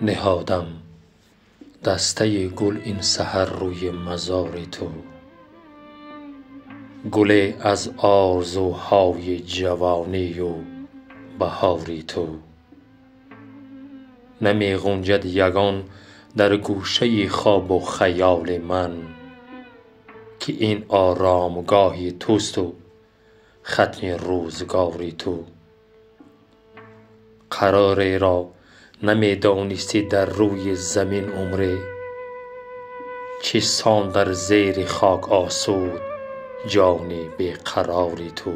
نهادم دسته گل این سحر روی مزار تو، گل از آرزوهای جوانی و بهاری تو. نمی غنجد یگان در گوشه خواب و خیال من، که این آرامگاه توست و ختم روزگاری تو. قراری را نمی دانستی در روی زمین عمری، چه سان در زیر خاک آسود جان بی قراری تو.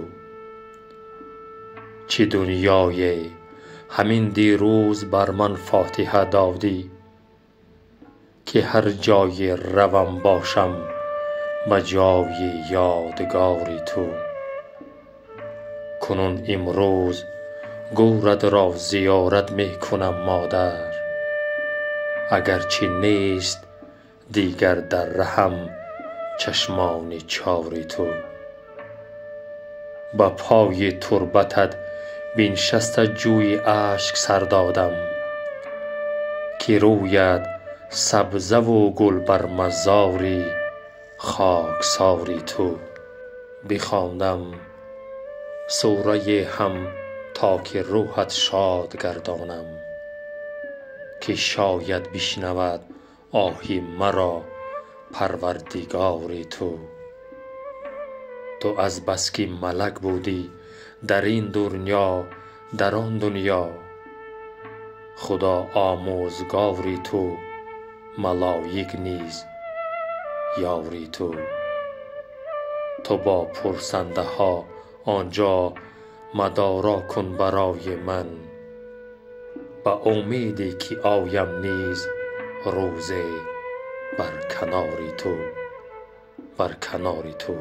چه دنیایی همین دیروز بر من فاتحه دادی، که هر جای روم باشم به جای یادگاری تو. کنون امروز گورت را زیارت می کنم مادر، اگرچه نیست دیگر در رحم چشمان چاری تو. به پای تربتت بنشسته جوی اشک سر دادم، که رویت سبزه و گل بر مزاری خاکساری تو. بخواندم سوره هم تا که روحت شاد گردانم، که شاید بشنود آه مرا پروردگار تو. تو از بس که ملک بودی در این دنیا در آن دنیا، خدا آموزگاری تو ملایک نیز یاری تو. تو با پرسنده ها آنجا مدارا کن برای من، به امیدی که آیم نیز روزی بر کناری تو.